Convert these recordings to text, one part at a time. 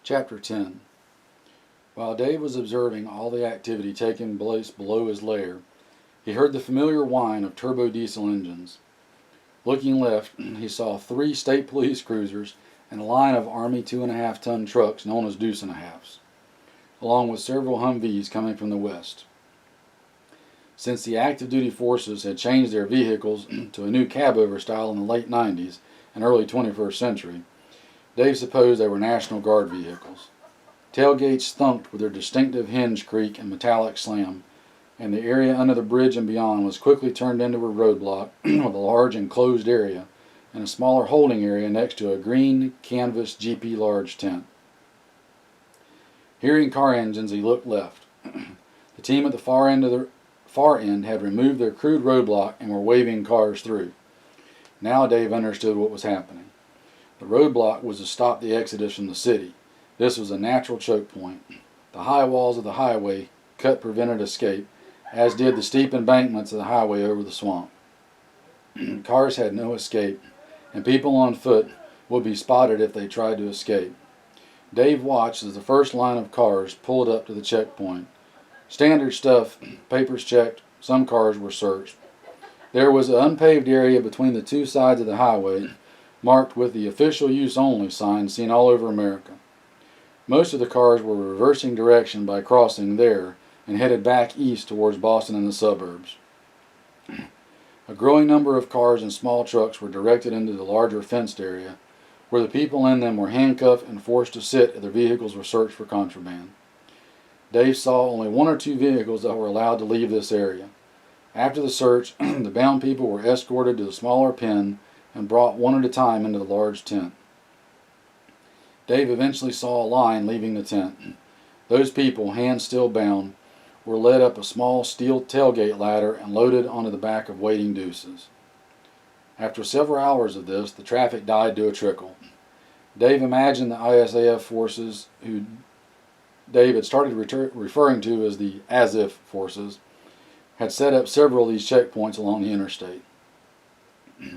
Chapter 10. While Dave was observing all the activity taking place below his lair, he heard the familiar whine of turbo diesel engines. Looking left, he saw 3 state police cruisers and a line of Army 2.5-ton trucks known as deuce and a halves, along with several Humvees coming from the west. Since the active duty forces had changed their vehicles to a new cab-over style in the late 90s and early 21st century, Dave supposed they were National Guard vehicles. Tailgates thunked with their distinctive hinge creak and metallic slam, and the area under the bridge and beyond was quickly turned into a roadblock with a large enclosed area and a smaller holding area next to a green canvas GP large tent. Hearing car engines, he looked left. The team at the far end had removed their crude roadblock and were waving cars through. Now Dave understood what was happening. The roadblock was to stop the exodus from the city. This was a natural choke point. The high walls of the highway cut prevented escape, as did the steep embankments of the highway over the swamp. Cars had no escape, and people on foot would be spotted if they tried to escape. Dave watched as the first line of cars pulled up to the checkpoint. Standard stuff, papers checked, some cars were searched. There was an unpaved area between the two sides of the highway, marked with the official use only sign seen all over America. Most of the cars were reversing direction by crossing there and headed back east towards Boston and the suburbs. A growing number of cars and small trucks were directed into the larger fenced area, where the people in them were handcuffed and forced to sit as their vehicles were searched for contraband. Dave saw only 1 or 2 vehicles that were allowed to leave this area. After the search, the bound people were escorted to the smaller pen and brought one at a time into the large tent. Dave eventually saw a line leaving the tent. Those people, hands still bound, were led up a small steel tailgate ladder and loaded onto the back of waiting deuces. After several hours of this, the traffic died to a trickle. Dave imagined the ISAF forces, who Dave had started referring to as the as-if forces, had set up several of these checkpoints along the interstate.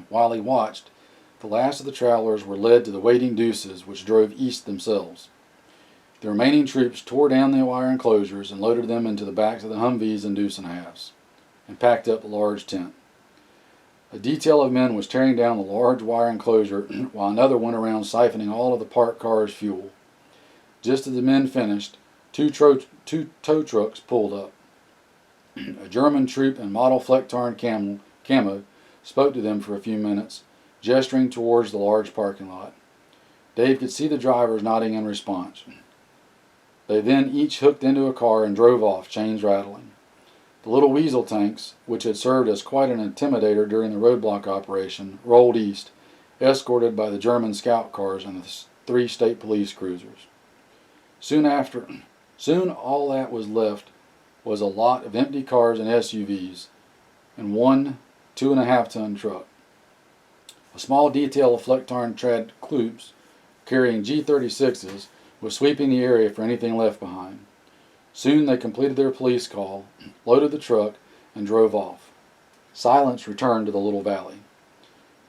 While he watched, the last of the travelers were led to the waiting deuces, which drove east themselves. The remaining troops tore down the wire enclosures and loaded them into the backs of the Humvees and deuce and halves, and packed up the large tent. A detail of men was tearing down the large wire enclosure, while another went around siphoning all of the parked cars' fuel. Just as the men finished, 2 tow trucks pulled up. A German troop in model Flecktarn camo spoke to them for a few minutes, gesturing towards the large parking lot. Dave could see the drivers nodding in response. They then each hooked into a car and drove off, chains rattling. The little weasel tanks, which had served as quite an intimidator during the roadblock operation, rolled east, escorted by the German scout cars and the 3 state police cruisers. Soon all that was left was a lot of empty cars and SUVs, and 1 2.5-ton truck. A small detail of Flecktarn trad kloops carrying G36s was sweeping the area for anything left behind. Soon they completed their police call, loaded the truck, and drove off. Silence returned to the little valley.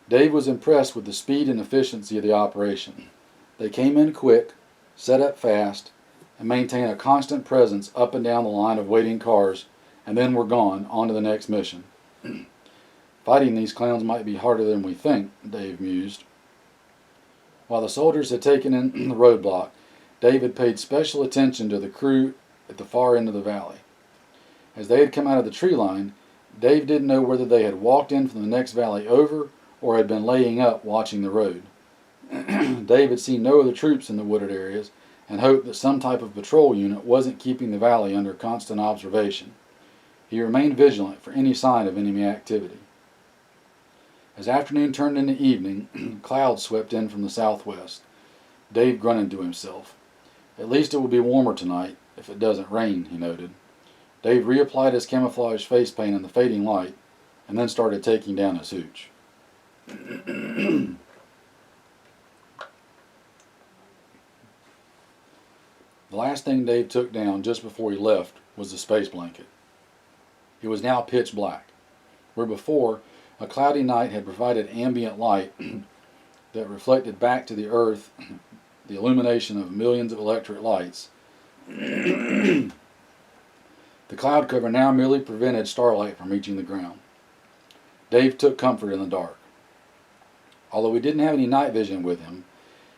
Dave was impressed with the speed and efficiency of the operation. They came in quick, set up fast, and maintained a constant presence up and down the line of waiting cars, and then were gone, on to the next mission. Fighting these clowns might be harder than we think, Dave mused. While the soldiers had taken in the roadblock, Dave had paid special attention to the crew at the far end of the valley. As they had come out of the tree line, Dave didn't know whether they had walked in from the next valley over or had been laying up watching the road. Dave had seen no other troops in the wooded areas and hoped that some type of patrol unit wasn't keeping the valley under constant observation. He remained vigilant for any sign of enemy activity. As afternoon turned into evening, clouds swept in from the southwest. Dave grunted to himself. At least it will be warmer tonight, if it doesn't rain, he noted. Dave reapplied his camouflage face paint in the fading light, and then started taking down his hooch. The last thing Dave took down just before he left was the space blanket. It was now pitch black, where before a cloudy night had provided ambient light that reflected back to the earth the illumination of millions of electric lights, the cloud cover now merely prevented starlight from reaching the ground. Dave took comfort in the dark. Although he didn't have any night vision with him,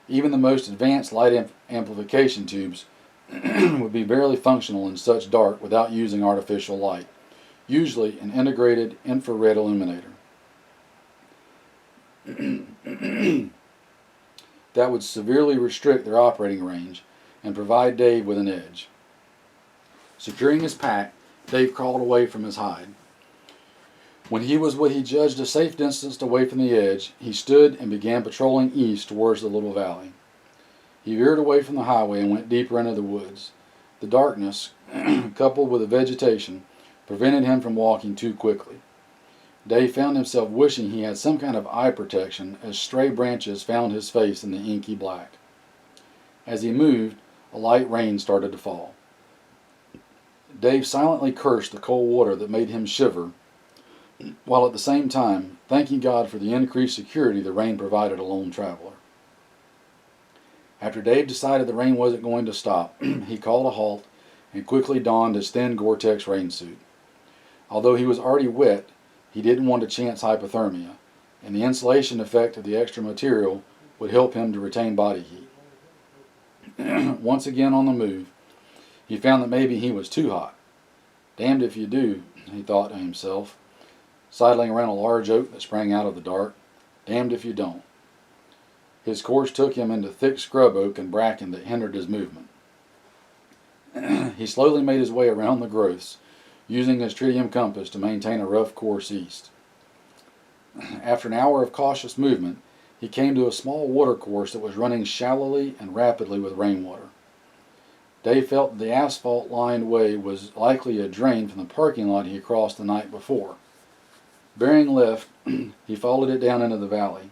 even the most advanced light amplification tubes would be barely functional in such dark without using artificial light, usually an integrated infrared illuminator. That would severely restrict their operating range and provide Dave with an edge. Securing his pack, Dave crawled away from his hide. When he was what he judged a safe distance away from the edge, he stood and began patrolling east towards the little valley. He veered away from the highway and went deeper into the woods. The darkness, coupled with the vegetation, prevented him from walking too quickly. Dave found himself wishing he had some kind of eye protection as stray branches found his face in the inky black. As he moved, a light rain started to fall. Dave silently cursed the cold water that made him shiver, while at the same time thanking God for the increased security the rain provided a lone traveler. After Dave decided the rain wasn't going to stop, he called a halt and quickly donned his thin Gore-Tex rain suit. Although he was already wet, he didn't want to chance hypothermia, and the insulation effect of the extra material would help him to retain body heat. Once again on the move, he found that maybe he was too hot. Damned if you do, he thought to himself, sidling around a large oak that sprang out of the dark. Damned if you don't. His course took him into thick scrub oak and bracken that hindered his movement. He slowly made his way around the growths, using his tritium compass to maintain a rough course east. After an hour of cautious movement, he came to a small watercourse that was running shallowly and rapidly with rainwater. Dave felt that the asphalt-lined way was likely a drain from the parking lot he had crossed the night before. Bearing left, he followed it down into the valley,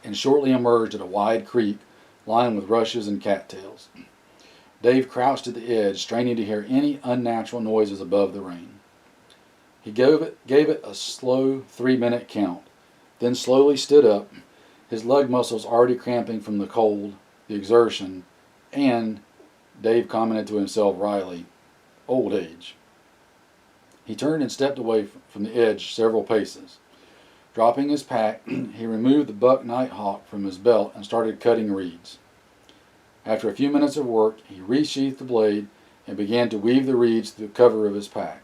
and shortly emerged at a wide creek lined with rushes and cattails. Dave crouched at the edge, straining to hear any unnatural noises above the rain. He gave it a slow 3-minute count, then slowly stood up, his leg muscles already cramping from the cold, the exertion, and, Dave commented to himself wryly, old age. He turned and stepped away from the edge several paces. Dropping his pack, he removed the buck nighthawk from his belt and started cutting reeds. After a few minutes of work, he resheathed the blade and began to weave the reeds through the cover of his pack.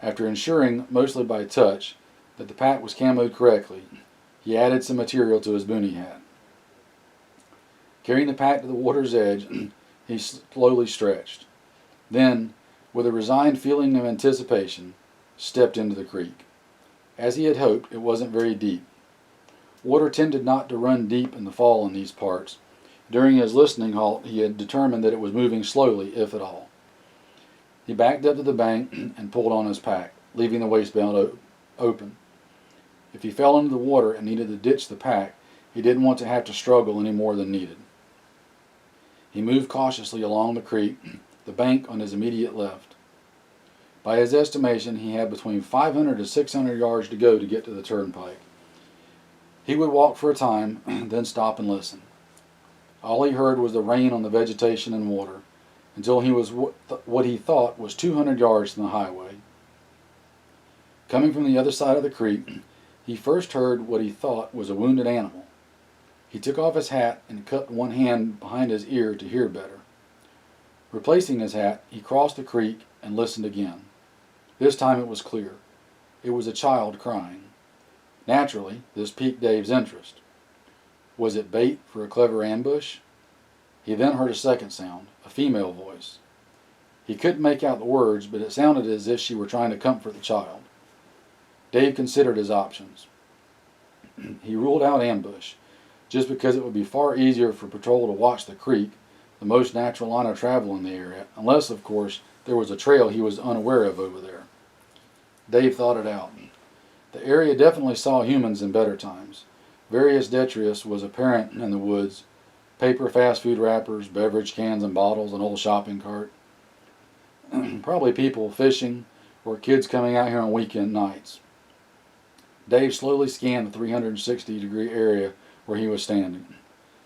After ensuring, mostly by touch, that the pack was camoed correctly, he added some material to his boonie hat. Carrying the pack to the water's edge, he slowly stretched. Then, with a resigned feeling of anticipation, stepped into the creek. As he had hoped, it wasn't very deep. Water tended not to run deep in the fall in these parts. During his listening halt, he had determined that it was moving slowly, if at all. He backed up to the bank and pulled on his pack, leaving the waistband open. If he fell into the water and needed to ditch the pack, he didn't want to have to struggle any more than needed. He moved cautiously along the creek, the bank on his immediate left. By his estimation, he had between 500 to 600 yards to go to get to the turnpike. He would walk for a time, then stop and listen. All he heard was the rain on the vegetation and water, until he was what he thought was 200 yards from the highway. Coming from the other side of the creek, he first heard what he thought was a wounded animal. He took off his hat and cupped one hand behind his ear to hear better. Replacing his hat, he crossed the creek and listened again. This time it was clear. It was a child crying. Naturally, this piqued Dave's interest. Was it bait for a clever ambush? He then heard a second sound, a female voice. He couldn't make out the words, but it sounded as if she were trying to comfort the child. Dave considered his options. He ruled out ambush, just because it would be far easier for patrol to watch the creek, the most natural line of travel in the area, unless, of course, there was a trail he was unaware of over there. Dave thought it out. The area definitely saw humans in better times. Various detritus was apparent in the woods: paper fast food wrappers, beverage cans and bottles, an old shopping cart. Probably people fishing or kids coming out here on weekend nights. Dave slowly scanned the 360-degree area where he was standing.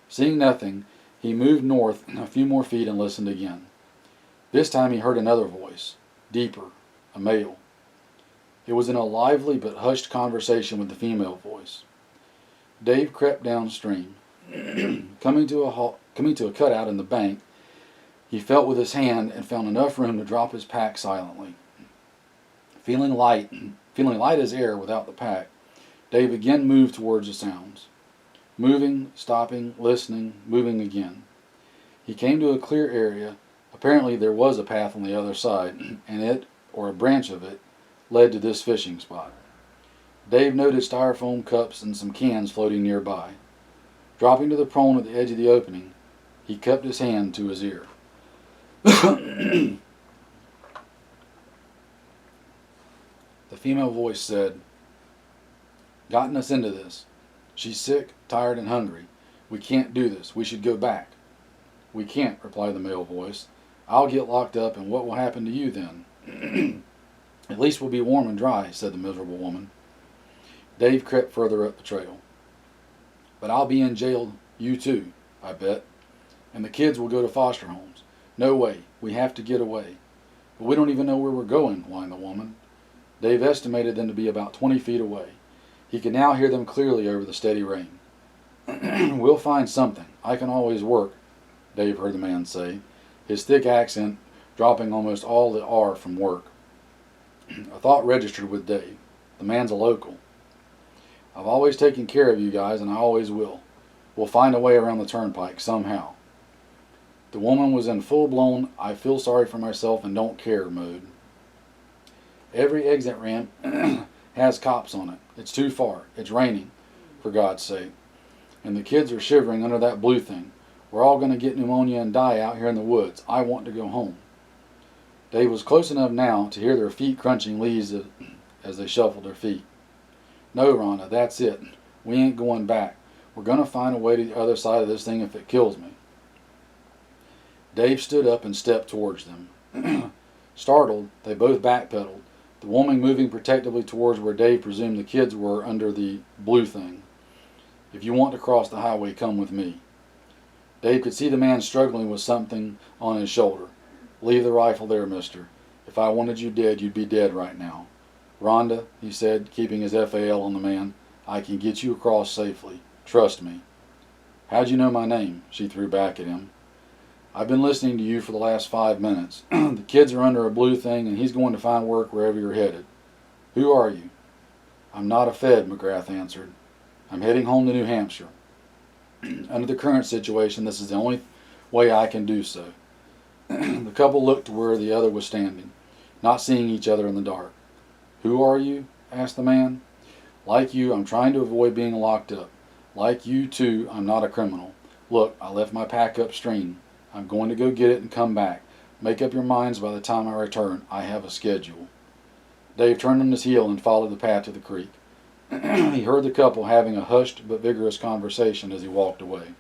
Seeing nothing, He moved north a few more feet and listened again. This time he heard another voice, deeper, a male. It was in a lively but hushed conversation with the female voice. Dave crept downstream. Coming to a cutout in the bank, he felt with his hand and found enough room to drop his pack silently. Feeling light as air without the pack, Dave again moved towards the sounds. Moving, stopping, listening, moving again. He came to a clear area. Apparently there was a path on the other side, and it, or a branch of it, led to this fishing spot. Dave noted styrofoam cups and some cans floating nearby. Dropping to the prone at the edge of the opening, he cupped his hand to his ear. The female voice said, "Gotten us into this. She's sick, tired, and hungry. We can't do this. We should go back." "We can't," replied the male voice. "I'll get locked up, and what will happen to you then?" "At least we'll be warm and dry," said the miserable woman. Dave crept further up the trail. "But I'll be in jail, you too, I bet. And the kids will go to foster homes. No way. We have to get away." "But we don't even know where we're going," whined the woman. Dave estimated them to be about 20 feet away. He could now hear them clearly over the steady rain. "We'll find something. I can always work," Dave heard the man say, his thick accent dropping almost all the R from work. A thought registered with Dave. The man's a local. "I've always taken care of you guys, and I always will. We'll find a way around the turnpike somehow." The woman was in full-blown "I feel sorry for myself and don't care" mode. "Every exit ramp has cops on it. It's too far. It's raining, for God's sake. And the kids are shivering under that blue thing. We're all going to get pneumonia and die out here in the woods. I want to go home." Dave was close enough now to hear their feet crunching leaves as they shuffled their feet. "No, Rhonda, that's it. We ain't going back. We're going to find a way to the other side of this thing if it kills me." Dave stood up and stepped towards them. Startled, they both backpedaled, the woman moving protectively towards where Dave presumed the kids were under the blue thing. "If you want to cross the highway, come with me." Dave could see the man struggling with something on his shoulder. "Leave the rifle there, mister. If I wanted you dead, you'd be dead right now." "Rhonda," he said, keeping his FAL on the man, "I can get you across safely. Trust me." "How'd you know my name?" she threw back at him. "I've been listening to you for the last 5 minutes. The kids are under a blue thing, and he's going to find work wherever you're headed. Who are you?" "I'm not a Fed," McGrath answered. "I'm heading home to New Hampshire. Under the current situation, this is the only way I can do so." The couple looked to where the other was standing, not seeing each other in the dark. "Who are you?" asked the man. "Like you, I'm trying to avoid being locked up. Like you, too, I'm not a criminal. Look, I left my pack upstream. I'm going to go get it and come back. Make up your minds by the time I return. I have a schedule." Dave turned on his heel and followed the path to the creek. He heard the couple having a hushed but vigorous conversation as he walked away.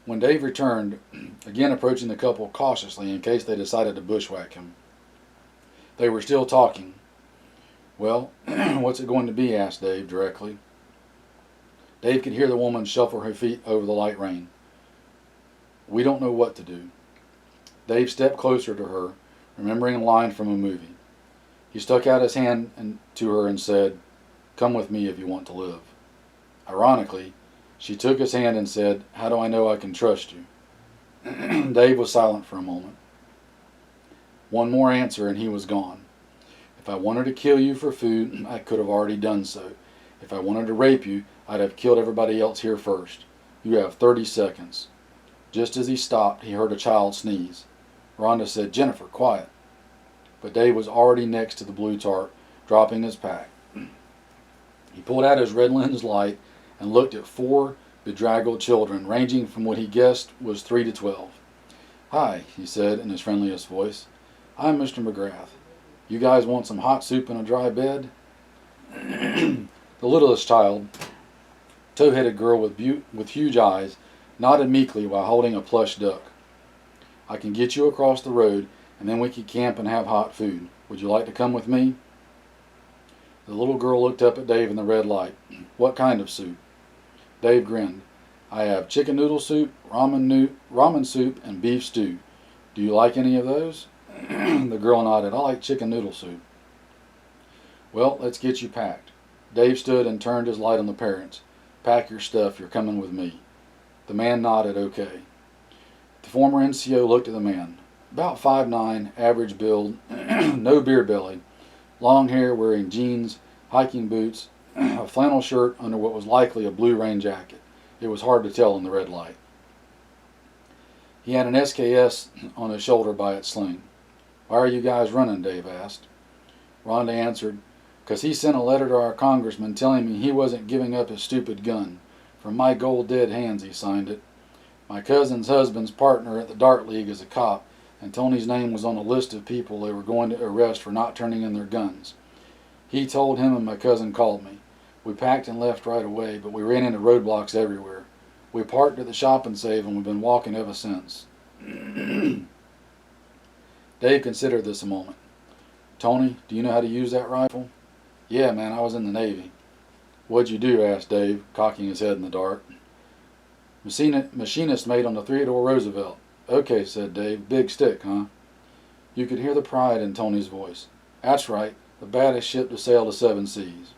When Dave returned, again approaching the couple cautiously in case they decided to bushwhack him, they were still talking. "Well, what's it going to be?" asked Dave directly. Dave could hear the woman shuffle her feet over the light rain. "We don't know what to do." Dave stepped closer to her, remembering a line from a movie. He stuck out his hand to her and said, "Come with me if you want to live." Ironically, she took his hand and said, "How do I know I can trust you?" Dave was silent for a moment. One more answer and he was gone. "If I wanted to kill you for food, I could have already done so. If I wanted to rape you, I'd have killed everybody else here first. You have 30 seconds. Just as he stopped, he heard a child sneeze. Rhonda said, "Jennifer, quiet." But Dave was already next to the blue tarp, dropping his pack. He pulled out his red lens light and looked at 4 bedraggled children, ranging from what he guessed was 3 to 12. "Hi," he said in his friendliest voice. "I'm Mr. McGrath. You guys want some hot soup and a dry bed?" The littlest child, tow-headed girl with huge eyes, nodded meekly while holding a plush duck. "I can get you across the road, and then we can camp and have hot food. Would you like to come with me?" The little girl looked up at Dave in the red light. What kind of soup? Dave grinned. I have chicken noodle soup, ramen soup, and beef stew. Do you like any of those? The girl nodded. I like chicken noodle soup. Well, let's get you packed. Dave stood and turned his light on the parents. Pack your stuff, you're coming with me. The man nodded, okay. The former NCO looked at the man. About 5'9", average build, no beer belly, long hair, wearing jeans, hiking boots, a flannel shirt under what was likely a blue rain jacket. It was hard to tell in the red light. He had an SKS on his shoulder by its sling. Why are you guys running? Dave asked. Rhonda answered, because he sent a letter to our congressman telling me he wasn't giving up his stupid gun. From my gold dead hands, he signed it. My cousin's husband's partner at the Dart League is a cop, and Tony's name was on a list of people they were going to arrest for not turning in their guns. He told him and my cousin called me. We packed and left right away, but we ran into roadblocks everywhere. We parked at the Shop and Save, and we've been walking ever since. Dave considered this a moment. Tony, do you know how to use that rifle? Yeah, man, I was in the Navy. What'd you do? Asked Dave, cocking his head in the dark. Machinist mate on the Theodore Roosevelt. Okay, said Dave. Big stick, huh? You could hear the pride in Tony's voice. That's right, the baddest ship to sail the 7 seas.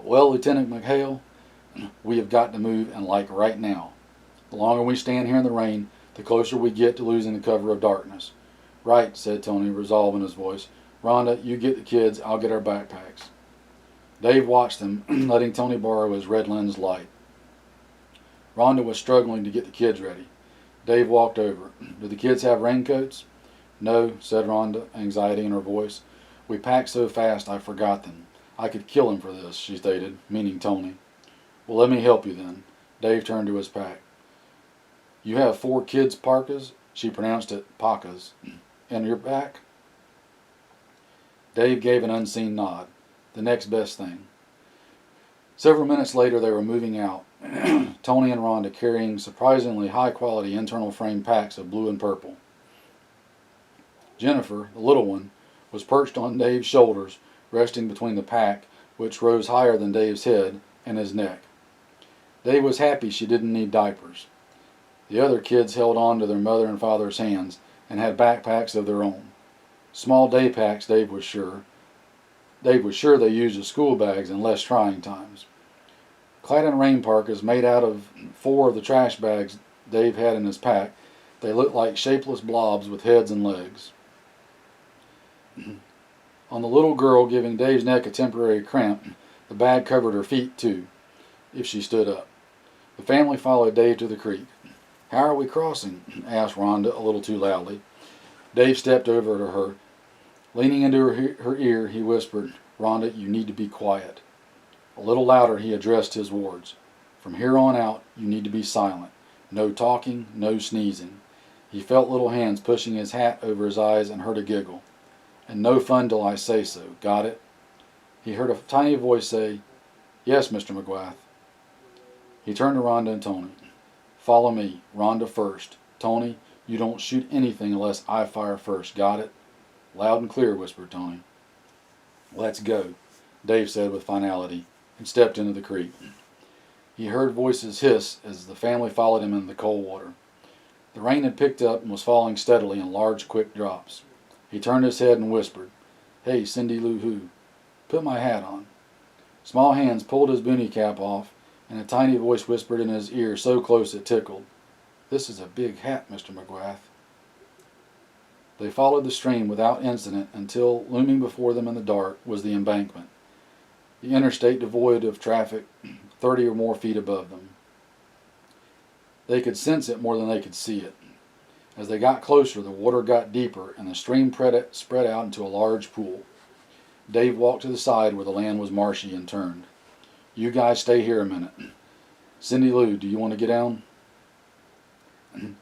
Well, Lieutenant McHale, we have got to move, and like right now. The longer we stand here in the rain, the closer we get to losing the cover of darkness. Right, said Tony, resolve in his voice. Rhonda, you get the kids, I'll get our backpacks. Dave watched them, letting Tony borrow his red lens light. Rhonda was struggling to get the kids ready. Dave walked over. Do the kids have raincoats? No, said Rhonda, anxiety in her voice. We packed so fast I forgot them. I could kill him for this, she stated, meaning Tony. Well, let me help you then. Dave turned to his pack. You have 4 kids' parkas? She pronounced it pakas. In your pack? Dave gave an unseen nod. The next best thing. Several minutes later they were moving out, Tony and Rhonda carrying surprisingly high-quality internal frame packs of blue and purple. Jennifer, the little one, was perched on Dave's shoulders, resting between the pack, which rose higher than Dave's head, and his neck. Dave was happy she didn't need diapers. The other kids held on to their mother and father's hands and had backpacks of their own. Small day packs, Dave was sure. Dave was sure they used as school bags in less trying times. Clad in rain parkas made out of 4 of the trash bags Dave had in his pack, they looked like shapeless blobs with heads and legs. On the little girl, giving Dave's neck a temporary cramp, the bag covered her feet too, if she stood up. The family followed Dave to the creek. How are we crossing? Asked Rhonda a little too loudly. Dave stepped over to her. Leaning into her ear, he whispered, Rhonda, you need to be quiet. A little louder, he addressed his wards. From here on out, you need to be silent. No talking, no sneezing. He felt little hands pushing his hat over his eyes and heard a giggle. And no fun till I say so. Got it? He heard a tiny voice say, Yes, Mr. McGrath. He turned to Rhonda and Tony. Follow me. Rhonda first. Tony, you don't shoot anything unless I fire first. Got it? Loud and clear, whispered Tony. Let's go, Dave said with finality, and stepped into the creek. He heard voices hiss as the family followed him in the cold water. The rain had picked up and was falling steadily in large, quick drops. He turned his head and whispered, Hey, Cindy Lou Who, put my hat on. Small hands pulled his boonie cap off, and a tiny voice whispered in his ear so close it tickled. This is a big hat, Mr. McGrath. They followed the stream without incident until, looming before them in the dark, was the embankment, the interstate devoid of traffic 30 or more feet above them. They could sense it more than they could see it. As they got closer, the water got deeper, and the stream spread out into a large pool. Dave walked to the side where the land was marshy and turned. You guys stay here a minute. Cindy Lou, do you want to get down?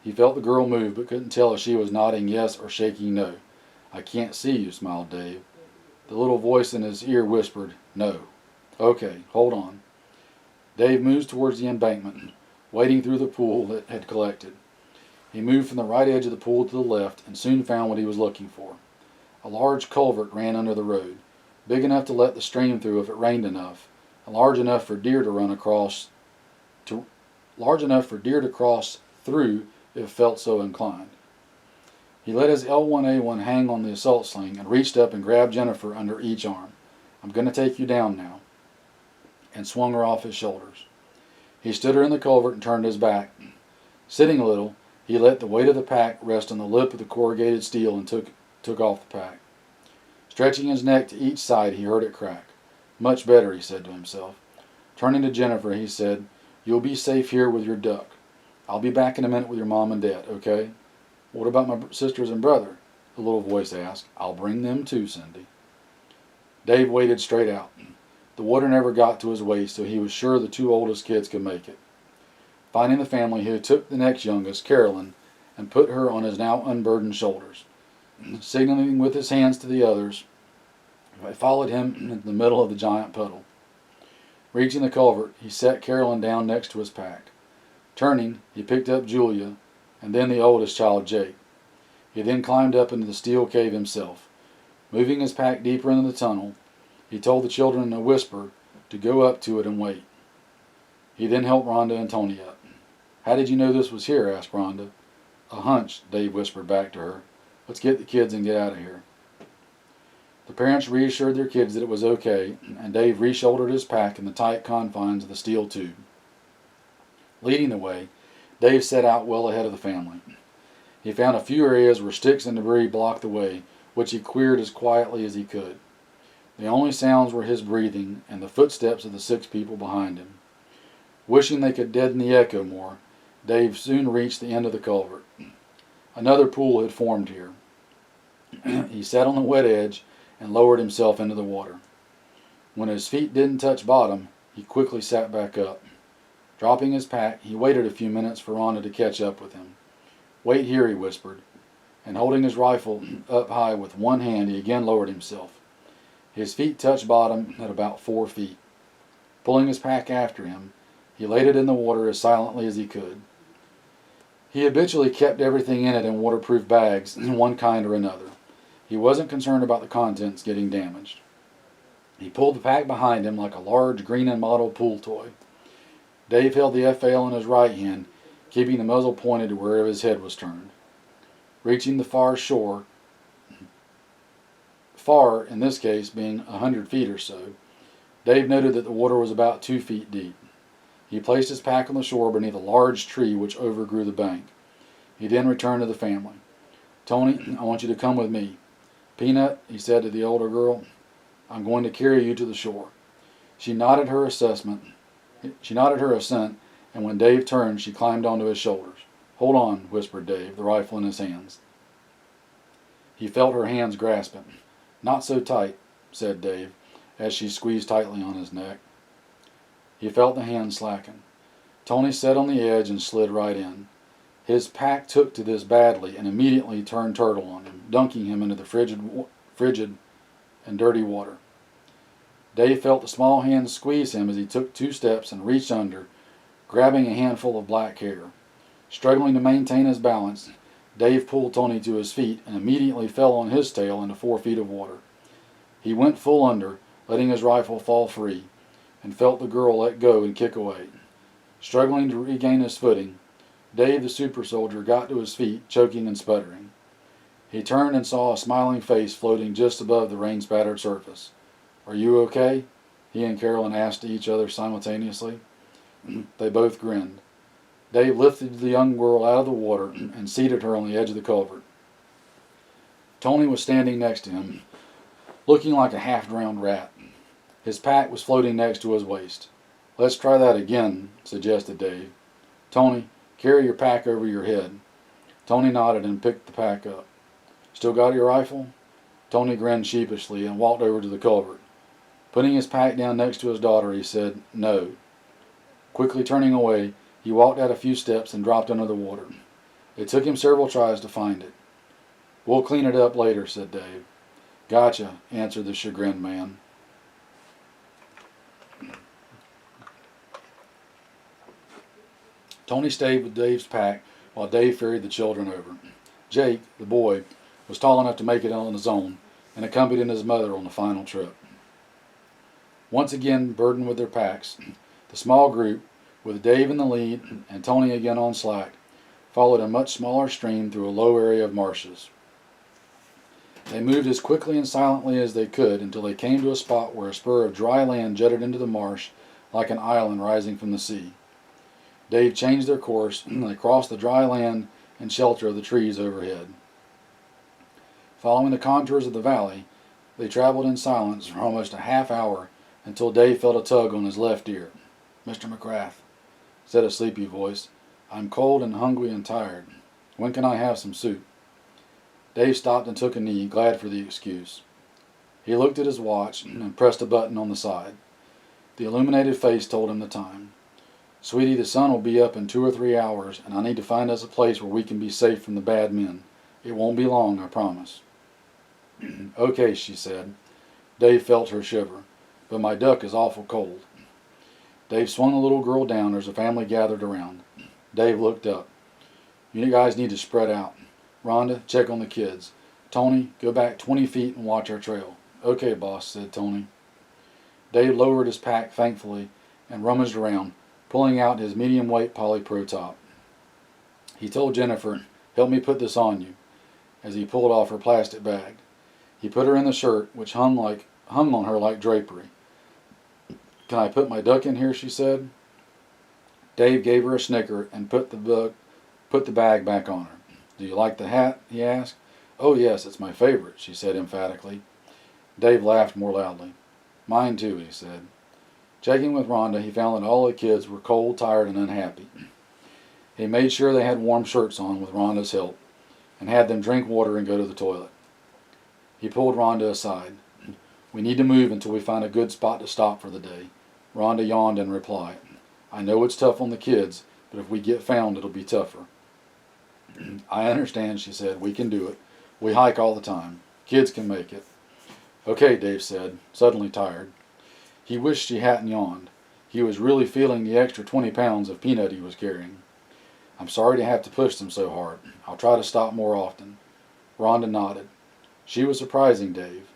He felt the girl move, but couldn't tell if she was nodding yes or shaking no. I can't see you, smiled Dave. The little voice in his ear whispered, No. Okay, hold on. Dave moved towards the embankment, wading through the pool that had collected. He moved from the right edge of the pool to the left and soon found what he was looking for. A large culvert ran under the road. big enough to let the stream through if it rained enough, and large enough for deer to cross through if felt so inclined. He let his L1A1 hang on the assault sling and reached up and grabbed Jennifer under each arm. "I'm going to take you down now," and swung her off his shoulders. He stood her in the culvert and turned his back. Sitting a little, he let the weight of the pack rest on the lip of the corrugated steel and took off the pack. Stretching his neck to each side, he heard it crack. "Much better," he said to himself. Turning to Jennifer, he said, "You'll be safe here with your duck. I'll be back in a minute with your mom and dad, okay?" "What about my sisters and brother?" the little voice asked. "I'll bring them too, Cindy." Dave waded straight out. The water never got to his waist, so he was sure the two oldest kids could make it. Finding the family, he took the next youngest, Carolyn, and put her on his now unburdened shoulders. Signaling with his hands to the others, I followed him into the middle of the giant puddle. Reaching the culvert, he set Carolyn down next to his pack. Turning, he picked up Julia, and then the oldest child, Jake. He then climbed up into the steel cave himself. Moving his pack deeper into the tunnel, he told the children in a whisper to go up to it and wait. He then helped Rhonda and Tony up. "How did you know this was here?" asked Rhonda. "A hunch," Dave whispered back to her. "Let's get the kids and get out of here." The parents reassured their kids that it was okay, and Dave reshouldered his pack in the tight confines of the steel tube. Leading the way, Dave set out well ahead of the family. He found a few areas where sticks and debris blocked the way, which he cleared as quietly as he could. The only sounds were his breathing and the footsteps of the 6 people behind him. Wishing they could deaden the echo more, Dave soon reached the end of the culvert. Another pool had formed here. He sat on the wet edge and lowered himself into the water. When his feet didn't touch bottom, he quickly sat back up. Dropping his pack, he waited a few minutes for Rhonda to catch up with him. "Wait here," he whispered, and holding his rifle up high with one hand, he again lowered himself. His feet touched bottom at about 4 feet. Pulling his pack after him, he laid it in the water as silently as he could. He habitually kept everything in it in waterproof bags in one kind or another. He wasn't concerned about the contents getting damaged. He pulled the pack behind him like a large green and model pool toy. Dave held the FAL in his right hand, keeping the muzzle pointed to wherever his head was turned. Reaching the far shore, far in this case being 100 feet or so, Dave noted that the water was about 2 feet deep. He placed his pack on the shore beneath a large tree which overgrew the bank. He then returned to the family. "Tony, I want you to come with me." "Peanut," he said to the older girl, "I'm going to carry you to the shore." She nodded her assent, and when Dave turned, she climbed onto his shoulders. "Hold on," whispered Dave, the rifle in his hands. He felt her hands grasp him. "Not so tight," said Dave, as she squeezed tightly on his neck. He felt the hands slacken. Tony sat on the edge and slid right in. His pack took to this badly and immediately turned turtle on him, dunking him into the frigid and dirty water. Dave felt the small hands squeeze him as he took 2 steps and reached under, grabbing a handful of black hair. Struggling to maintain his balance, Dave pulled Tony to his feet and immediately fell on his tail into 4 feet of water. He went full under, letting his rifle fall free, and felt the girl let go and kick away. Struggling to regain his footing, Dave the super soldier got to his feet, choking and sputtering. He turned and saw a smiling face floating just above the rain-spattered surface. "Are you okay?" he and Carolyn asked each other simultaneously. They both grinned. Dave lifted the young girl out of the water and seated her on the edge of the culvert. Tony was standing next to him, looking like a half-drowned rat. His pack was floating next to his waist. "Let's try that again," suggested Dave. "Tony, carry your pack over your head." Tony nodded and picked the pack up. "Still got your rifle?" Tony grinned sheepishly and walked over to the culvert. Putting his pack down next to his daughter, he said, "No." Quickly turning away, he walked out a few steps and dropped under the water. It took him several tries to find it. "We'll clean it up later," said Dave. "Gotcha," answered the chagrined man. Tony stayed with Dave's pack while Dave ferried the children over. Jake, the boy, was tall enough to make it on his own and accompanied his mother on the final trip. Once again burdened with their packs, the small group, with Dave in the lead and Tony again on slack, followed a much smaller stream through a low area of marshes. They moved as quickly and silently as they could until they came to a spot where a spur of dry land jutted into the marsh like an island rising from the sea. Dave changed their course, and they crossed the dry land and shelter of the trees overhead. Following the contours of the valley, they traveled in silence for almost a half hour until Dave felt a tug on his left ear. "Mr. McGrath," said a sleepy voice, "I'm cold and hungry and tired. When can I have some soup?" Dave stopped and took a knee, glad for the excuse. He looked at his watch and pressed a button on the side. The illuminated face told him the time. "Sweetie, the sun will be up in 2 or 3 hours, and I need to find us a place where we can be safe from the bad men. It won't be long, I promise." "Okay," she said. Dave felt her shiver. "But my duck is awful cold." Dave swung the little girl down as the family gathered around. Dave looked up. "You guys need to spread out. Rhonda, check on the kids. Tony, go back 20 feet and watch our trail." "Okay, boss," said Tony. Dave lowered his pack thankfully and rummaged around, pulling out his medium-weight polypro top. He told Jennifer, "Help me put this on you," as he pulled off her plastic bag. He put her in the shirt, which hung on her like drapery. "Can I put my duck in here?" she said. Dave gave her a snicker and put the bag back on her. "Do you like the hat?" he asked. "Oh yes, it's my favorite," she said emphatically. Dave laughed more loudly. "Mine too," he said. Checking with Rhonda, he found that all the kids were cold, tired, and unhappy. He made sure they had warm shirts on with Rhonda's help, and had them drink water and go to the toilet. He pulled Rhonda aside. "We need to move until we find a good spot to stop for the day." Rhonda yawned in reply. "I know it's tough on the kids, but if we get found, it'll be tougher." "I understand," she said. "We can do it. We hike all the time. Kids can make it." "Okay," Dave said, suddenly tired. He wished she hadn't yawned. He was really feeling the extra 20 pounds of peanut he was carrying. "I'm sorry to have to push them so hard. I'll try to stop more often." Rhonda nodded. She was surprising Dave.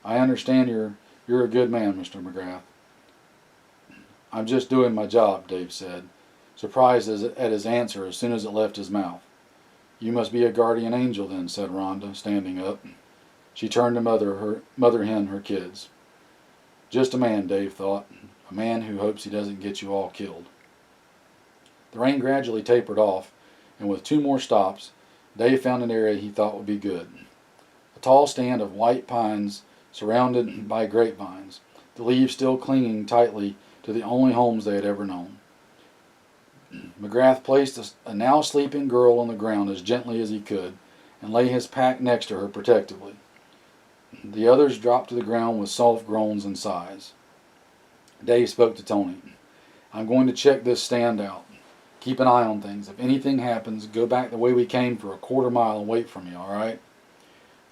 "I understand you're a good man, Mr. McGrath." "I'm just doing my job," Dave said, surprised at his answer as soon as it left his mouth. "You must be a guardian angel then," said Rhonda, standing up. She turned to mother hen her kids. Just a man, Dave thought. A man who hopes he doesn't get you all killed. The rain gradually tapered off, and with 2 more stops, Dave found an area he thought would be good. A tall stand of white pines surrounded by grapevines, the leaves still clinging tightly to the only homes they had ever known. McGrath placed a now sleeping girl on the ground as gently as he could, and lay his pack next to her protectively. The others dropped to the ground with soft groans and sighs. Dave spoke to Tony. "I'm going to check this stand out. Keep an eye on things. If anything happens, go back the way we came for a 1/4 mile and wait for me, all right?"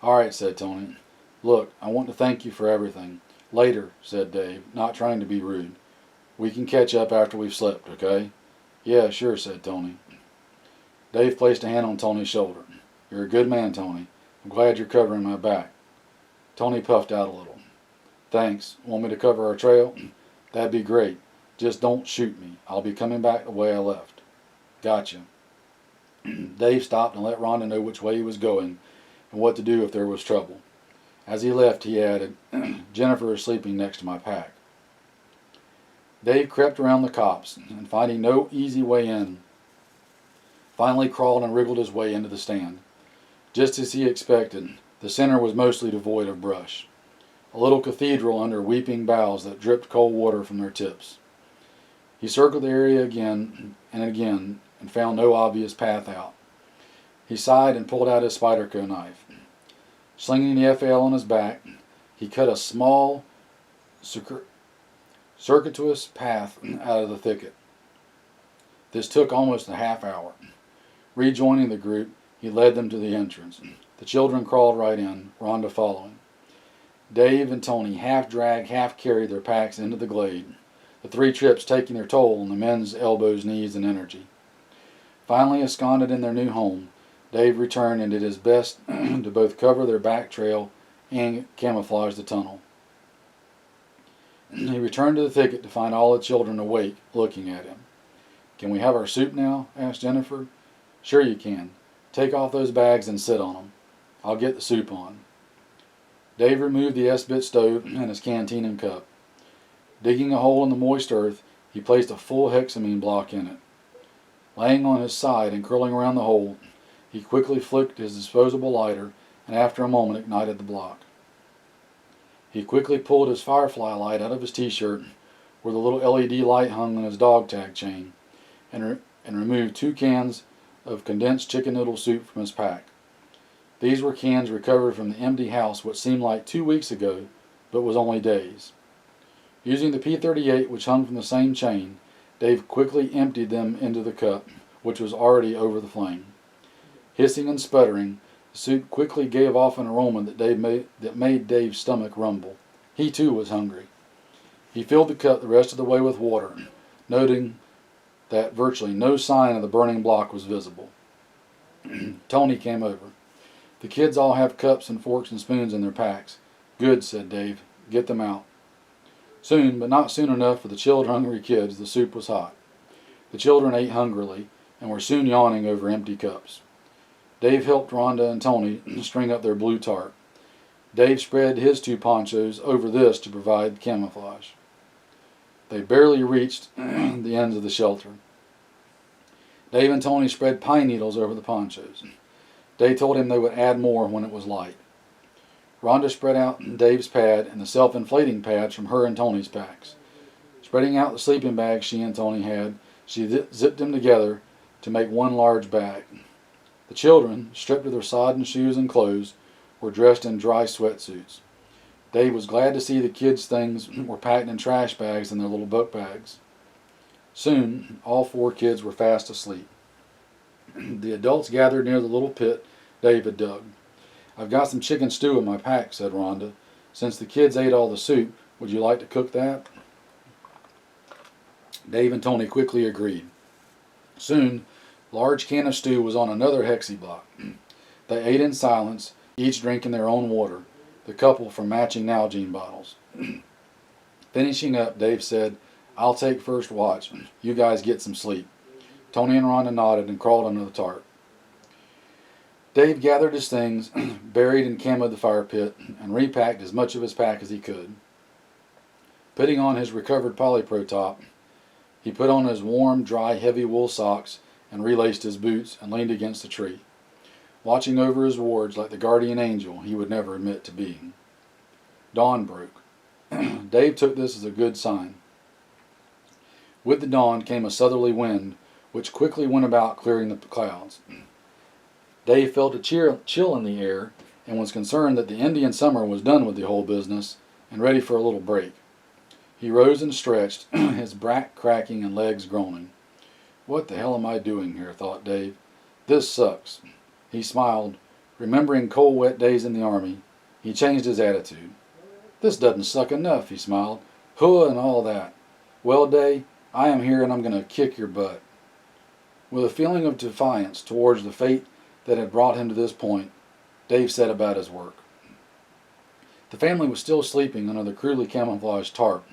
"All right," said Tony. "Look, I want to thank you for everything." "Later," said Dave, not trying to be rude. "We can catch up after we've slept, okay?" "Yeah, sure," said Tony. Dave placed a hand on Tony's shoulder. "You're a good man, Tony. I'm glad you're covering my back." Tony puffed out a little. "Thanks. Want me to cover our trail?" "That'd be great. Just don't shoot me. I'll be coming back the way I left." "Gotcha." Dave stopped and let Rhonda know which way he was going and what to do if there was trouble. As he left, he added, "Jennifer is sleeping next to my pack." Dave crept around the copse and, finding no easy way in, finally crawled and wriggled his way into the stand. Just as he expected, the center was mostly devoid of brush. A little cathedral under weeping boughs that dripped cold water from their tips. He circled the area again and found no obvious path out. He sighed and pulled out his Spyderco knife. Slinging the FL on his back, he cut a small, circuitous path out of the thicket. This took almost a half hour. Rejoining the group, he led them to the entrance. The children crawled right in, Rhonda following. Dave and Tony half dragged, half carried their packs into the glade, the 3 trips taking their toll on the men's elbows, knees, and energy. Finally ensconced in their new home, Dave returned and did his best to both cover their back trail and camouflage the tunnel. He returned to the thicket to find all the children awake, looking at him. "Can we have our soup now?" asked Jennifer. "Sure you can. Take off those bags and sit on them. I'll get the soup on." Dave removed the S-bit stove and his canteen and cup. Digging a hole in the moist earth, he placed a full hexamine block in it. Laying on his side and curling around the hole, he quickly flicked his disposable lighter and after a moment ignited the block. He quickly pulled his firefly light out of his t-shirt where the little LED light hung on his dog tag chain and removed 2 cans of condensed chicken noodle soup from his pack. These were cans recovered from the empty house what seemed like 2 weeks ago, but was only days. Using the P38 which hung from the same chain, Dave quickly emptied them into the cup, which was already over the flame. Hissing and sputtering, the soup quickly gave off an aroma that made Dave's stomach rumble. He too was hungry. He filled the cup the rest of the way with water, noting that virtually no sign of the burning block was visible. Tony came over. "The kids all have cups and forks and spoons in their packs." "Good," said Dave. "Get them out." Soon, but not soon enough for the chilled, hungry kids, the soup was hot. The children ate hungrily and were soon yawning over empty cups. Dave helped Rhonda and Tony string up their blue tarp. Dave spread his 2 ponchos over this to provide camouflage. They barely reached the ends of the shelter. Dave and Tony spread pine needles over the ponchos. Dave told him they would add more when it was light. Rhonda spread out Dave's pad and the self-inflating pads from her and Tony's packs. Spreading out the sleeping bags she and Tony had, she zipped them together to make one large bag. The children, stripped of their sodden shoes and clothes, were dressed in dry sweatsuits. Dave was glad to see the kids' things were packed in trash bags in their little book bags. Soon, all 4 kids were fast asleep. The adults gathered near the little pit Dave had dug. "I've got some chicken stew in my pack," said Rhonda. "Since the kids ate all the soup, would you like to cook that?" Dave and Tony quickly agreed. Soon, a large can of stew was on another hexi block. They ate in silence, each drinking their own water, the couple from matching Nalgene bottles. Finishing up, Dave said, "I'll take first watch. You guys get some sleep." Tony and Rhonda nodded and crawled under the tarp. Dave gathered his things, buried and camoed the fire pit, and repacked as much of his pack as he could. Putting on his recovered polypro top, he put on his warm, dry, heavy wool socks and relaced his boots and leaned against a tree, watching over his wards like the guardian angel he would never admit to being. Dawn broke. Dave took this as a good sign. With the dawn came a southerly wind, which quickly went about clearing the clouds. Dave felt a chill in the air and was concerned that the Indian summer was done with the whole business and ready for a little break. He rose and stretched, his back cracking and legs groaning. "What the hell am I doing here?" thought Dave. "This sucks." He smiled. Remembering cold, wet days in the Army, he changed his attitude. "This doesn't suck enough," he smiled. "Huh and all that. Well, Dave, I am here and I'm going to kick your butt." With a feeling of defiance towards the fate that had brought him to this point, Dave set about his work. The family was still sleeping under the crudely camouflaged tarp.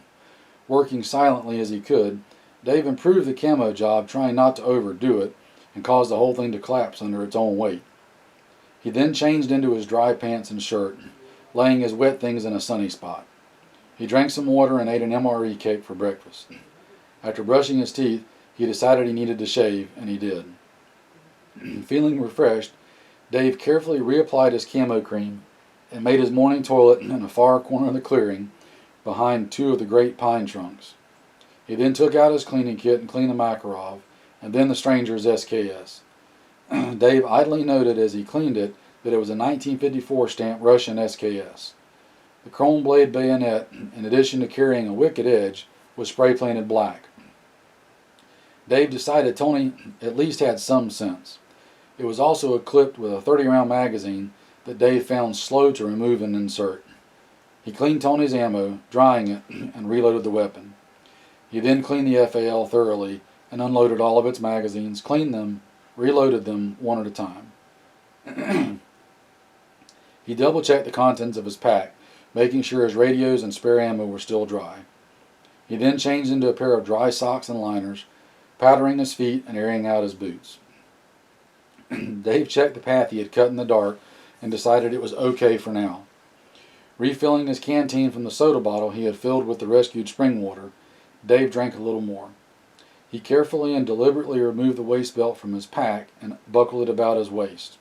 Working silently as he could, Dave improved the camo job, trying not to overdo it and cause the whole thing to collapse under its own weight. He then changed into his dry pants and shirt, laying his wet things in a sunny spot. He drank some water and ate an MRE cake for breakfast. After brushing his teeth, he decided he needed to shave, and he did. Feeling refreshed, Dave carefully reapplied his camo cream and made his morning toilet in a far corner of the clearing behind 2 of the great pine trunks. He then took out his cleaning kit and cleaned the Makarov, and then the stranger's SKS. Dave idly noted as he cleaned it that it was a 1954 stamp Russian SKS. The chrome blade bayonet, in addition to carrying a wicked edge, was spray painted black. Dave decided Tony at least had some sense. It was also equipped with a 30-round magazine that Dave found slow to remove and insert. He cleaned Tony's ammo, drying it, and reloaded the weapon. He then cleaned the FAL thoroughly and unloaded all of its magazines, cleaned them, reloaded them one at a time. He double-checked the contents of his pack, making sure his radios and spare ammo were still dry. He then changed into a pair of dry socks and liners, powdering his feet and airing out his boots. Dave checked the path he had cut in the dark and decided it was okay for now. Refilling his canteen from the soda bottle he had filled with the rescued spring water, Dave drank a little more. He carefully and deliberately removed the waist belt from his pack and buckled it about his waist.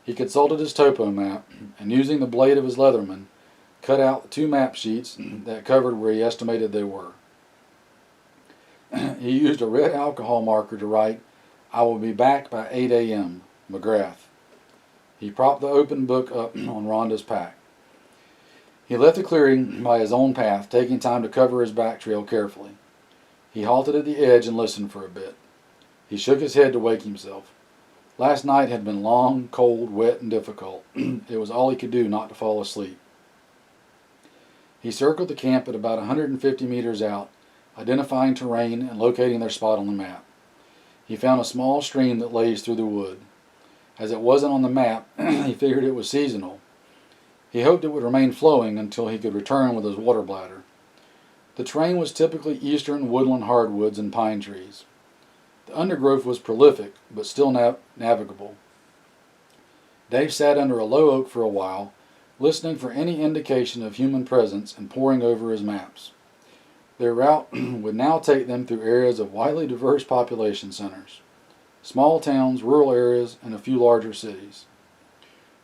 He consulted his topo map, and using the blade of his Leatherman, cut out 2 map sheets that covered where he estimated they were. He used a red alcohol marker to write, "I will be back by 8 a.m., McGrath." He propped the open book up on Rhonda's pack. He left the clearing by his own path, taking time to cover his back trail carefully. He halted at the edge and listened for a bit. He shook his head to wake himself. Last night had been long, cold, wet, and difficult. It was all he could do not to fall asleep. He circled the camp at about 150 meters out, identifying terrain and locating their spot on the map. He found a small stream that lays through the wood. As it wasn't on the map, he figured it was seasonal. He hoped it would remain flowing until he could return with his water bladder. The terrain was typically eastern woodland hardwoods and pine trees. The undergrowth was prolific, but still navigable. Dave sat under a low oak for a while, listening for any indication of human presence and poring over his maps. Their route would now take them through areas of widely diverse population centers. Small towns, rural areas, and a few larger cities.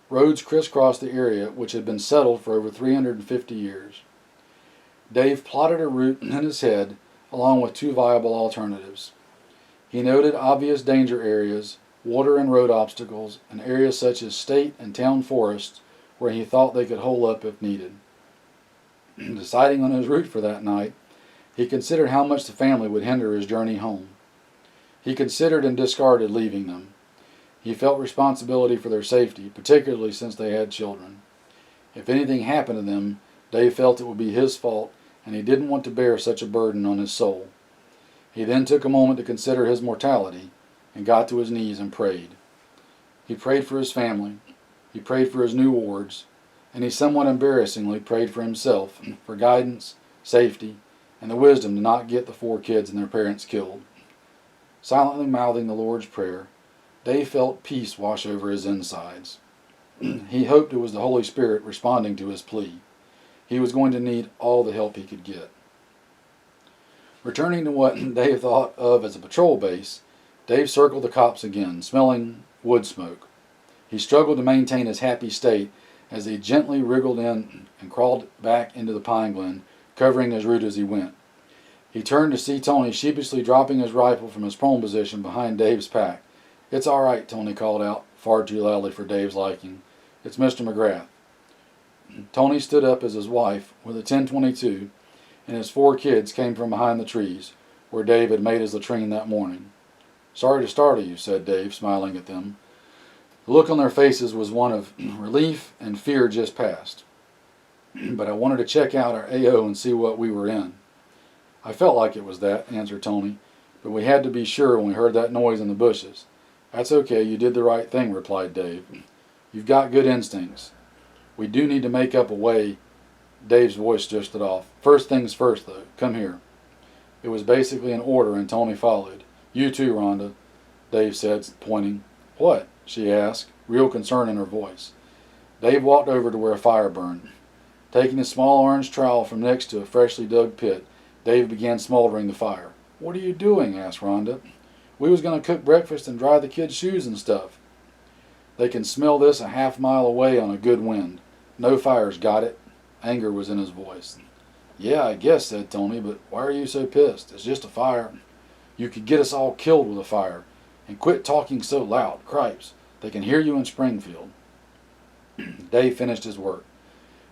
Roads crisscrossed the area, which had been settled for over 350 years. Dave plotted a route in his head, along with 2 viable alternatives. He noted obvious danger areas, water and road obstacles, and areas such as state and town forests where he thought they could hole up if needed. Deciding on his route for that night, he considered how much the family would hinder his journey home. He considered and discarded leaving them. He felt responsibility for their safety, particularly since they had children. If anything happened to them, Dave felt it would be his fault, and he didn't want to bear such a burden on his soul. He then took a moment to consider his mortality, and got to his knees and prayed. He prayed for his family, he prayed for his new wards, and he somewhat embarrassingly prayed for himself, for guidance, safety, and the wisdom to not get the 4 kids and their parents killed. Silently mouthing the Lord's Prayer, Dave felt peace wash over his insides. He hoped it was the Holy Spirit responding to his plea. He was going to need all the help he could get. Returning to what Dave thought of as a patrol base, Dave circled the copse again, smelling wood smoke. He struggled to maintain his happy state as he gently wriggled in and crawled back into the pine glen, covering his route as he went. He turned to see Tony sheepishly dropping his rifle from his prone position behind Dave's pack. "It's all right," Tony called out, far too loudly for Dave's liking. "It's Mr. McGrath." Tony stood up as his wife, with a 10-22, and his 4 kids came from behind the trees, where Dave had made his latrine that morning. "Sorry to startle you," said Dave, smiling at them. The look on their faces was one of relief and fear just past. "But I wanted to check out our AO and see what we were in." "I felt like it was that," answered Tony, "but we had to be sure when we heard that noise in the bushes." "That's okay, you did the right thing," replied Dave. "You've got good instincts. We do need to make up a way." Dave's voice drifted off. "First things first, though. Come here." It was basically an order, and Tony followed. "You too, Rhonda," Dave said, pointing. "What?" she asked, real concern in her voice. Dave walked over to where a fire burned. Taking a small orange trowel from next to a freshly dug pit, Dave began smoldering the fire. "What are you doing?" asked Rhonda. "We was going to cook breakfast and dry the kids' shoes and stuff." "They can smell this a half-mile away on a good wind. No fires, got it?" Anger was in his voice. "Yeah, I guess," said Tony, "but why are you so pissed? It's just a fire." "You could get us all killed with a fire. And quit talking so loud. Cripes, they can hear you in Springfield." Dave finished his work.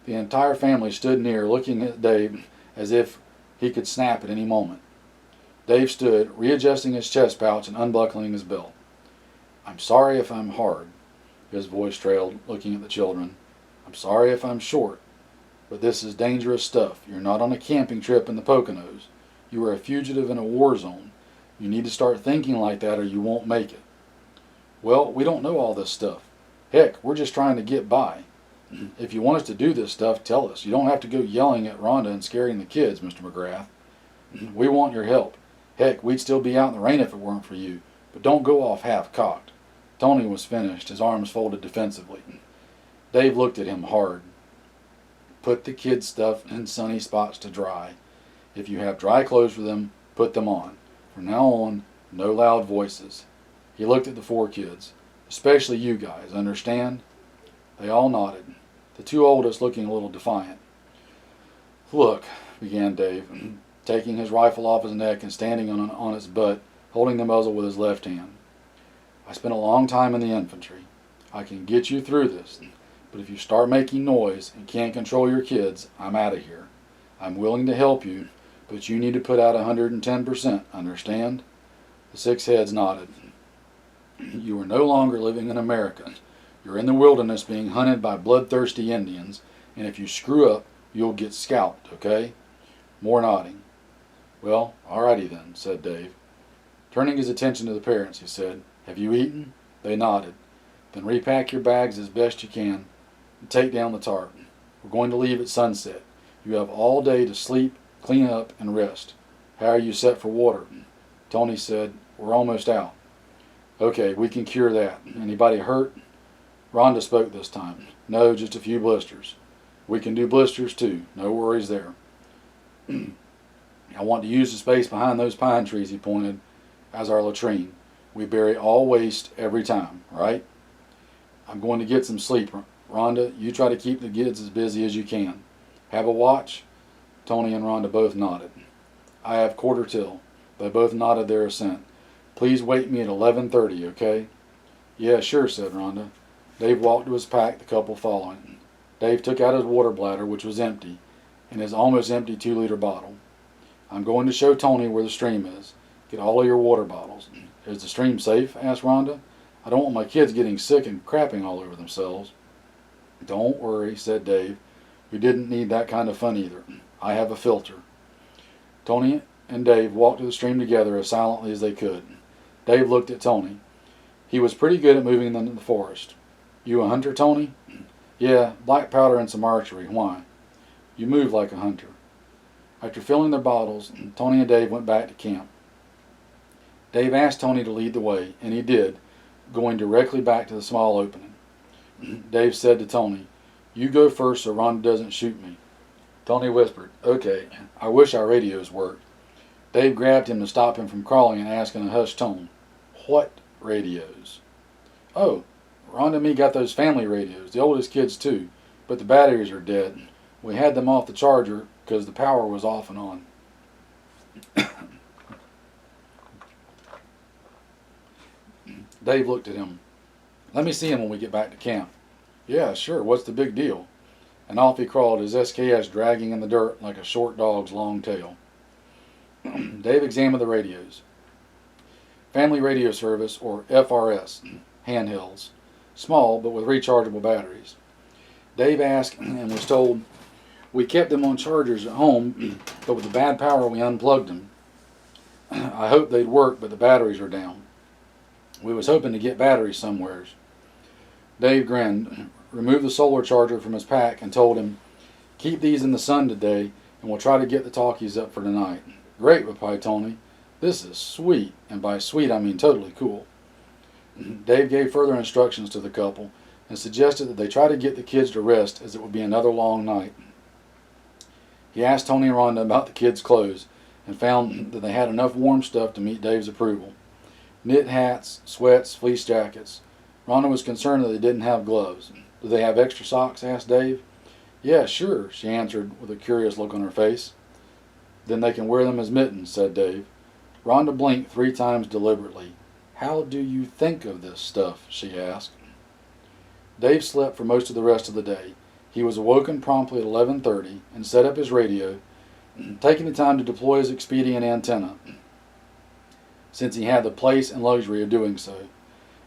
The entire family stood near, looking at Dave as if he could snap at any moment. Dave stood, readjusting his chest pouch and unbuckling his belt. "I'm sorry if I'm hard," his voice trailed, looking at the children. "I'm sorry if I'm short. But this is dangerous stuff. You're not on a camping trip in the Poconos. You are a fugitive in a war zone. You need to start thinking like that or you won't make it." "Well, we don't know all this stuff. Heck, we're just trying to get by. If you want us to do this stuff, tell us. You don't have to go yelling at Rhonda and scaring the kids, Mr. McGrath." We want your help. Heck, we'd still be out in the rain if it weren't for you. But don't go off half-cocked." Tony was finished, his arms folded defensively. Dave looked at him hard. "Put the kids' stuff in sunny spots to dry. If you have dry clothes for them, put them on. From now on, no loud voices." He looked at the 4 kids. "Especially you guys, understand?" They all nodded, the 2 oldest looking a little defiant. "Look," began Dave, taking his rifle off his neck and standing on its butt, holding the muzzle with his left hand. "I spent a long time in the infantry. I can get you through this, but if you start making noise and can't control your kids, I'm out of here. I'm willing to help you, but you need to put out 110%, understand?" The 6 heads nodded. "You are no longer living in America. You're in the wilderness being hunted by bloodthirsty Indians, and if you screw up, you'll get scalped, okay?" More nodding. "Well, alrighty then," said Dave. Turning his attention to the parents, he said, "Have you eaten?" They nodded. "Then repack your bags as best you can and take down the tarp. We're going to leave at sunset. You have all day to sleep, clean up, and rest. How are you set for water?" Tony said, "We're almost out." "Okay, we can cure that. Anybody hurt?" Rhonda spoke this time. "No, just a few blisters." "We can do blisters too. No worries there." "I want to use the space behind those pine trees," he pointed, "as our latrine. We bury all waste every time, right?" "I'm going to get some sleep. Rhonda, you try to keep the kids as busy as you can. Have a watch?" Tony and Rhonda both nodded. "I have quarter till." They both nodded their assent. "Please wake me at 11:30, okay?" "Yeah, sure," said Rhonda. Dave walked to his pack, the couple following. Dave took out his water bladder, which was empty, and his almost empty 2-liter bottle. "I'm going to show Tony where the stream is. Get all of your water bottles." "Is the stream safe?" asked Rhonda. "I don't want my kids getting sick and crapping all over themselves." "Don't worry," said Dave. "We didn't need that kind of fun either. I have a filter." Tony and Dave walked to the stream together as silently as they could. Dave looked at Tony. He was pretty good at moving them in the forest. "You a hunter, Tony?" "Yeah, black powder and some archery. Why?" "You move like a hunter." After filling their bottles, Tony and Dave went back to camp. Dave asked Tony to lead the way, and he did, going directly back to the small opening. Dave said to Tony, "You go first so Rhonda doesn't shoot me." Tony whispered, "Okay, I wish our radios worked." Dave grabbed him to stop him from crawling and asked in a hushed tone, "What radios?" "Oh, Rhonda and me got those family radios, the oldest kids too, but the batteries are dead. We had them off the charger because the power was off and on." Dave looked at him. "Let me see him when we get back to camp." "Yeah, sure, what's the big deal?" And off he crawled, his SKS dragging in the dirt like a short dog's long tail. Dave examined the radios. Family Radio Service, or FRS, handhelds. Small, but with rechargeable batteries. Dave asked and was told, "We kept them on chargers at home, but with the bad power we unplugged them. I hoped they'd work, but the batteries are down. We was hoping to get batteries somewheres." Dave grinned, removed the solar charger from his pack, and told him, "Keep these in the sun today, and we'll try to get the talkies up for tonight." "Great," replied Tony. "This is sweet, and by sweet I mean totally cool." Dave gave further instructions to the couple and suggested that they try to get the kids to rest, as it would be another long night. He asked Tony and Rhonda about the kids' clothes and found that they had enough warm stuff to meet Dave's approval. Knit hats, sweats, fleece jackets. Rhonda was concerned that they didn't have gloves. "Do they have extra socks?" asked Dave. "Yeah, sure," she answered with a curious look on her face. "Then they can wear them as mittens," said Dave. Rhonda blinked 3 times deliberately. "How do you think of this stuff?" she asked. Dave slept for most of the rest of the day. He was awoken promptly at 11:30 and set up his radio, taking the time to deploy his expedient antenna, since he had the place and luxury of doing so.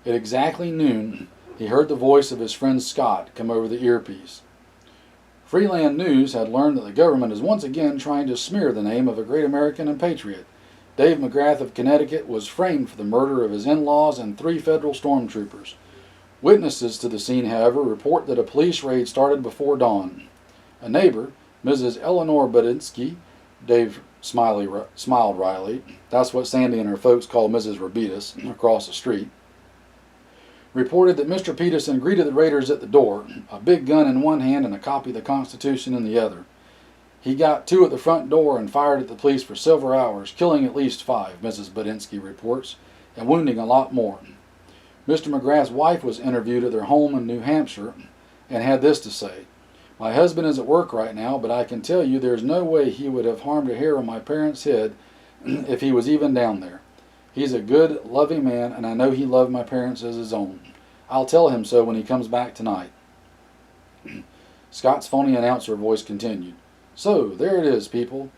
At exactly noon, he heard the voice of his friend Scott come over the earpiece. Freeland News had learned that the government is once again trying to smear the name of a great American and patriot. Dave McGrath of Connecticut was framed for the murder of his in-laws and 3 federal stormtroopers. Witnesses to the scene, however, report that a police raid started before dawn. A neighbor, Mrs. Eleanor Budinsky, Dave smiled Riley. That's what Sandy and her folks call Mrs. Robitas across the street. Reported that Mr. Peterson greeted the raiders at the door, a big gun in one hand and a copy of the Constitution in the other. He got 2 at the front door and fired at the police for several hours, killing at least 5, Mrs. Budinsky reports, and wounding a lot more. Mr. McGrath's wife was interviewed at their home in New Hampshire and had this to say: "My husband is at work right now, but I can tell you there's no way he would have harmed a hair on my parents' head if he was even down there. He's a good, loving man, and I know he loved my parents as his own. I'll tell him so when he comes back tonight." Scott's phony announcer voice continued. "So, there it is, people.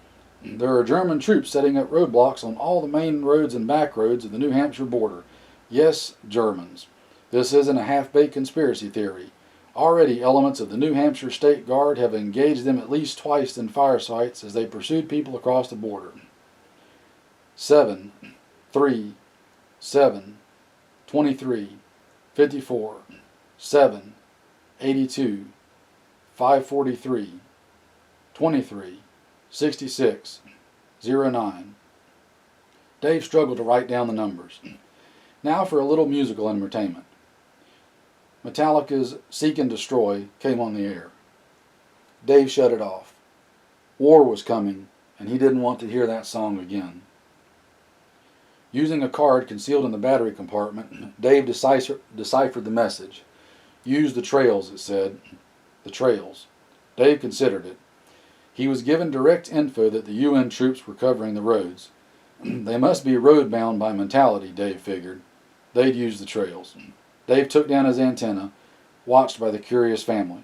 There are German troops setting up roadblocks on all the main roads and back roads of the New Hampshire border. Yes, Germans. This isn't a half-baked conspiracy theory. Already elements of the New Hampshire State Guard have engaged them at least twice in firesights as they pursued people across the border. 7, 3, 7, 23, 54, 7, 82, 543, 23, 66, 09. Dave struggled to write down the numbers. Now for a little musical entertainment. Metallica's Seek and Destroy came on the air. Dave shut it off. War was coming, and he didn't want to hear that song again. Using a card concealed in the battery compartment, Dave deciphered the message. "Use the trails," it said. The trails. Dave considered it. He was given direct info that the UN troops were covering the roads. They must be road-bound by mentality, Dave figured. They'd use the trails. Dave took down his antenna, watched by the curious family.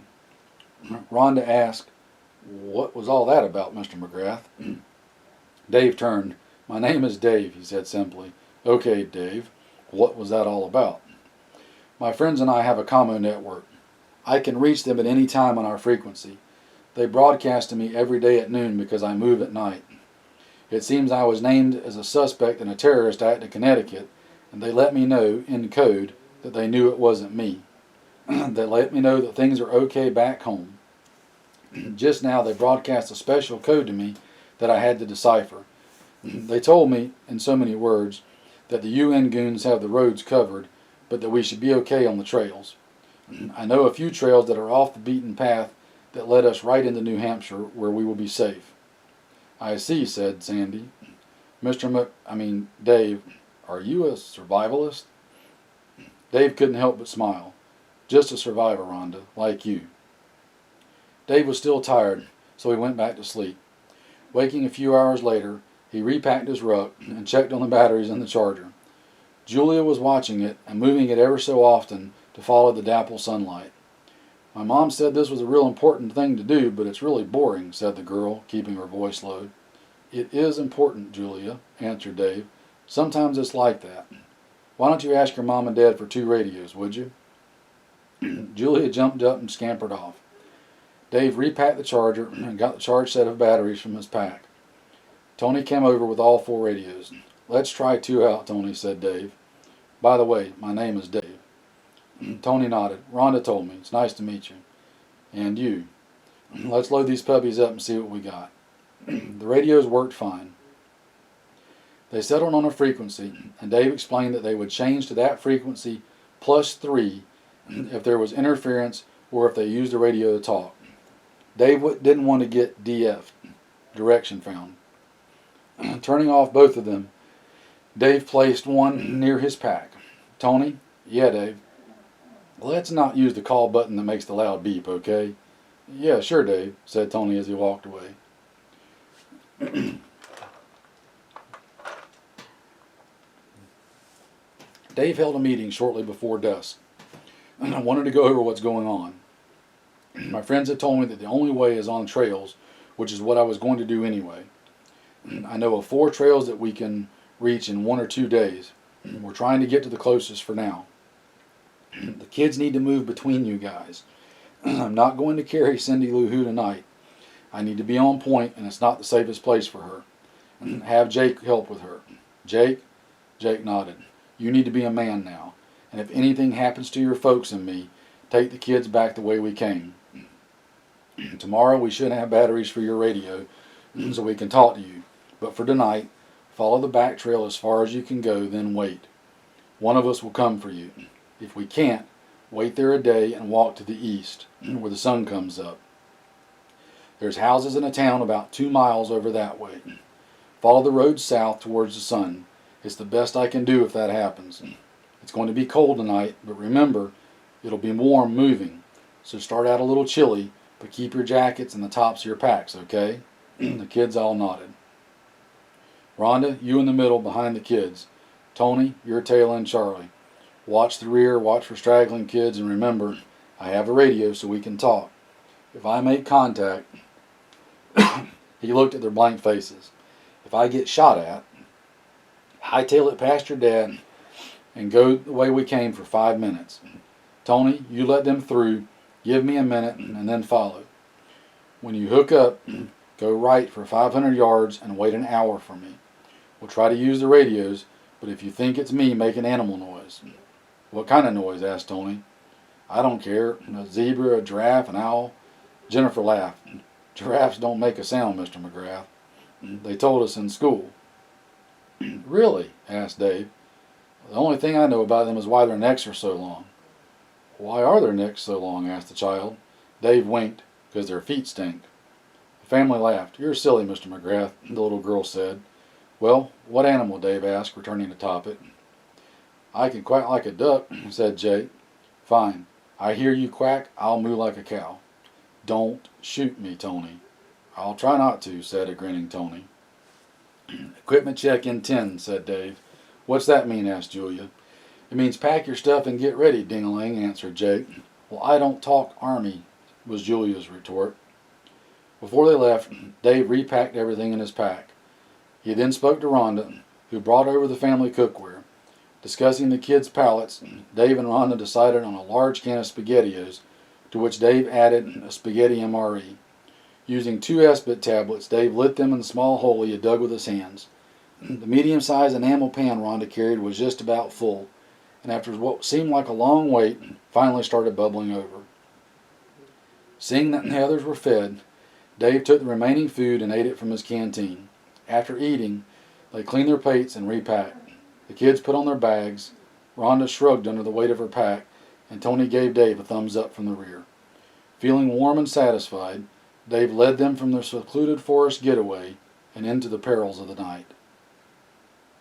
Rhonda asked, "What was all that about, Mr. McGrath?" Dave turned. "My name is Dave," he said simply. "Okay, Dave, what was that all about?" "My friends and I have a commo network. I can reach them at any time on our frequency. They broadcast to me every day at noon because I move at night. It seems I was named as a suspect in a terrorist act in Connecticut, and they let me know, in code, that they knew it wasn't me. They let me know that things are okay back home. Just now they broadcast a special code to me that I had to decipher. They told me, in so many words, that the UN goons have the roads covered, but that we should be okay on the trails. I know a few trails that are off the beaten path that led us right into New Hampshire, where we will be safe." "I see," said Sandy. Dave, are you a survivalist?" Dave couldn't help but smile. "Just a survivor, Rhonda, like you." Dave was still tired, so he went back to sleep. Waking a few hours later, he repacked his ruck and checked on the batteries in the charger. Julia was watching it and moving it ever so often to follow the dapple sunlight. "My mom said this was a real important thing to do, but it's really boring," said the girl, keeping her voice low. "It is important, Julia," answered Dave. "Sometimes it's like that. Why don't you ask your mom and dad for 2 radios, would you?" Julia jumped up and scampered off. Dave repacked the charger and got the charged set of batteries from his pack. Tony came over with all 4 radios. "Let's try 2 out, Tony," said Dave. "By the way, my name is Dave." Tony nodded. "Rhonda told me. It's nice to meet you." "And you. Let's load these puppies up and see what we got." The radios worked fine. They settled on a frequency, and Dave explained that they would change to that frequency +3 if there was interference or if they used the radio to talk. Dave didn't want to get DF, direction found. Turning off both of them, Dave placed one near his pack. "Tony?" "Yeah, Dave." "Let's not use the call button that makes the loud beep, okay?" "Yeah, sure, Dave," said Tony as he walked away. Dave held a meeting shortly before dusk. "I wanted to go over what's going on. My friends had told me that the only way is on trails, which is what I was going to do anyway. I know of 4 trails that we can reach in 1 or 2 days. We're trying to get to the closest for now. The kids need to move between you guys. I'm not going to carry Cindy Lou Who tonight. I need to be on point, and it's not the safest place for her. Have Jake help with her." "Jake?" Jake nodded. "You need to be a man now, and if anything happens to your folks and me, take the kids back the way we came. Tomorrow we should have batteries for your radio, so we can talk to you. But for tonight, follow the back trail as far as you can go, then wait. One of us will come for you. If we can't, wait there a day and walk to the east, where the sun comes up. There's houses in a town about 2 miles over that way. Follow the road south towards the sun. It's the best I can do if that happens. It's going to be cold tonight, but remember, it'll be warm moving. So start out a little chilly, but keep your jackets and the tops of your packs, okay? The kids all nodded. Rhonda, you in the middle behind the kids. Tony, you're tail end Charlie. Watch the rear, watch for straggling kids, and remember, I have a radio so we can talk. If I make contact, he looked at their blank faces. If I get shot at, hightail it past your dad and go the way we came for 5 minutes. Tony, you let them through, give me a minute, and then follow. When you hook up, go right for 500 yards and wait an hour for me. We'll try to use the radios, but if you think it's me, make an animal noise. What kind of noise? Asked Tony. I don't care. A zebra, a giraffe, an owl. Jennifer laughed. Giraffes don't make a sound, Mr. McGrath. They told us in school. Really? Asked Dave. The only thing I know about them is why their necks are so long. Why are their necks so long? Asked the child. Dave winked. Because their feet stink. The family laughed. You're silly, Mr. McGrath, the little girl said. Well, what animal? Dave asked, returning to topic. I can quack like a duck, said Jake. Fine. I hear you quack, I'll moo like a cow. Don't shoot me, Tony. I'll try not to, said a grinning Tony. Equipment check in 10, said Dave. What's that mean? Asked Julia. It means pack your stuff and get ready, ding-a-ling, answered Jake. Well, I don't talk Army, was Julia's retort. Before they left, Dave repacked everything in his pack. He then spoke to Rhonda, who brought over the family cookware. Discussing the kids' palates, Dave and Rhonda decided on a large can of SpaghettiOs, to which Dave added a spaghetti MRE. Using 2 Esbit tablets, Dave lit them in the small hole he had dug with his hands. The medium-sized enamel pan Rhonda carried was just about full, and after what seemed like a long wait, finally started bubbling over. Seeing that the others were fed, Dave took the remaining food and ate it from his canteen. After eating, they cleaned their plates and repacked. The kids put on their bags, Rhonda shrugged under the weight of her pack, and Tony gave Dave a thumbs up from the rear. Feeling warm and satisfied, Dave led them from their secluded forest getaway and into the perils of the night.